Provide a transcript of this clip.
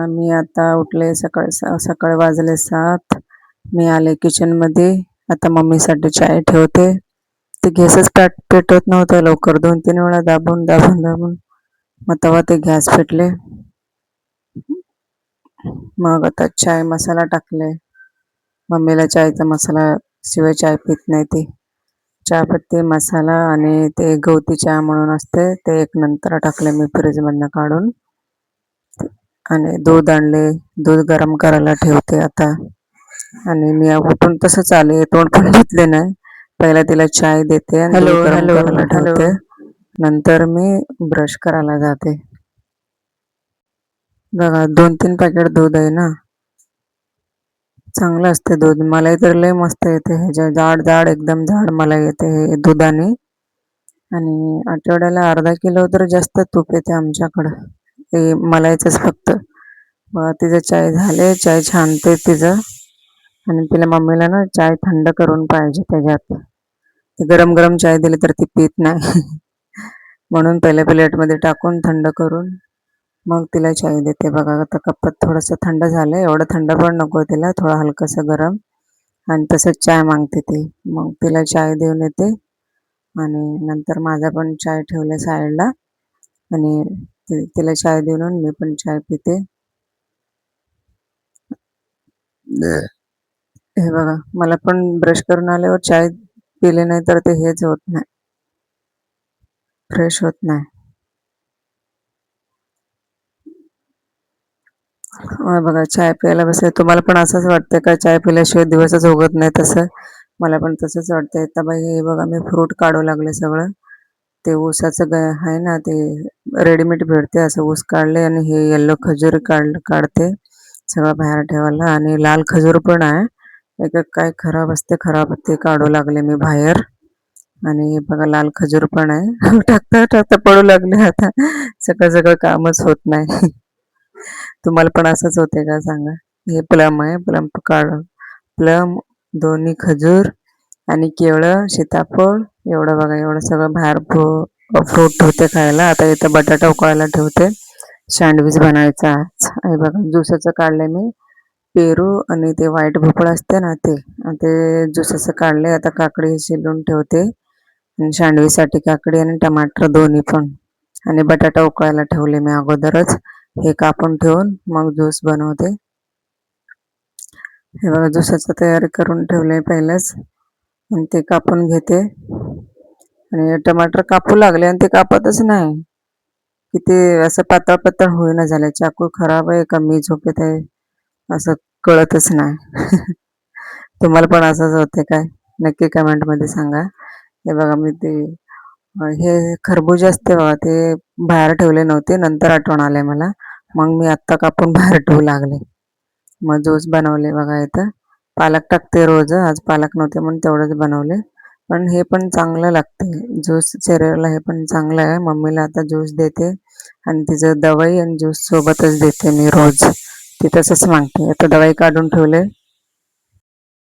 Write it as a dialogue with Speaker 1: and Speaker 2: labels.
Speaker 1: मी आता उठले. सकाळी वाजले 7. मी आले किचन मध्ये. आता मम्मीसाठी चाय ठेवते. ते गॅसच पेटवत नव्हतं लवकर. 2-3 वेळा दाबून दाबून दाबून मग तेव्हा ते गॅस पेटले. मग आता चाय मसाला टाकले. मम्मीला चायचा मसाला शिवाय चाय पित नाही ती. चहापत्ती मसाला आणि ते गवती चहा म्हणून असते ते एक नंतर टाकले मी फ्रीज मधनं काढून. आणि दूध आणले. दूध गरम करायला ठेवते आता. आणि मी उठून तसंच आले, तोंड पण धुतले नाही. पहिला तिला चाय देते आणि दूध गरम करायला ठेवते. नंतर मी ब्रश करायला जाते. बघा 2-3 पॅकेट दूध आहे ना. चांगलं असते दूध. मलाई तर लय मस्त येते. ह्याच्या जाड एकदम जाड मलाई येते हे दुधाने. आणि आठवड्याला अर्धा किलो तर जास्त तूप येते आमच्याकडं. ते मलाईचंच फक्त. मग तिचं चाय झाले. चाय छानते तिचं. आणि तिला मम्मीला ना चाय थंड करून पाहिजे त्याच्यात. गरम गरम चाय दिली तर ती पीत नाही. म्हणून पहिल्या प्लेटमध्ये टाकून थंड करून मग तिला चाय देते. बघा आता कपात थोडंसं थंड झालं. एवढं थंड पण नको तिला, थोडं हलकंसं गरम. आणि तसंच चाय मागते ती. मग तिला चाय देऊन येते. आणि नंतर माझा पण चाय ठेवला साईडला. आणि तिला चाय देऊन मी पण चाय पिते. हे बघा, मला पण ब्रश करून आल्यावर चाय पिले नाही तर ते हेच होत नाही, फ्रेश होत नाही. बघा चाय प्यायला बसले. तुम्हाला पण असंच वाटतंय का चाय पिल्याशिवाय दिवसच उगत नाही तसं? मला पण तसंच वाटतंय. आता बाई हे बघा मी फ्रूट काढू लागले सगळं. ते ऊसाचं आहे ना, ते रेडीमेड भेटते असं ऊस काढले. आणि हे येल्लो खजूर काढते सगळं बाहेर ठेवायला. आणि लाल खजूर पण आहे. एक काय खराब असते, खराब ते काढू लागले मी बाहेर. आणि बघा लाल खजूर पण आहे. टाकता टाकता पडू लागले आता. सगळं कामच होत नाही. तुम्हाला पण असंच होते का सांगा? हे प्लम आहे. प्लम, दोन्ही खजूर आणि केळं, सीताफळ एवढं बघा. एवढं सगळं बाहेर फ्रूट ठेवते खायला. आता इथं बटाटा उकळायला ठेवते. सँडविच बनायचा आज. हे बघा ज्यूसाचं काढले मी. पेरू आणि ते व्हाईट भोपळा असते ना ते ज्यूसाचं काढले. आता काकडी शिलून ठेवते. आणि सँडविचसाठी काकडी आणि टमाटर दोन्ही पण. आणि बटाटा उकळायला ठेवले मी अगोदरच. हे कापून ठेवून मग ज्यूस बनवते. हे बघा ज्यूसाचं तयारी करून ठेवले पहिलेच. आणि ते कापून घेते. आणि टमाटर कापू लागले आणि ते कापतच नाही. किती असं पातळ पातळ होईना झालंय. चाकू खराब आहे का मी झोपेत आहे असं कळतच नाही. तुम्हाला पण असंच होते काय? नक्की कमेंट मध्ये सांगा. हे बघा मी ते हे खरबूज असते बघा, ते बाहेर ठेवले नव्हते. नंतर आठवण आले मला. मग मी आत्ता कापून बाहेर ठेवू लागले. मग ज्यूस बनवले बघा इथं. पालक टाकते रोज. आज पालक नव्हते म्हणून तेवढंच बनवले. पण हे पण चांगलं लागते ज्यूस शरीराला. हे पण चांगलं आहे. मम्मीला आता ज्यूस देते. आणि तिचं दवाई आणि ज्यूस सोबतच देते मी रोज. ती तसंच मागते. आता दवाई काढून ठेवले.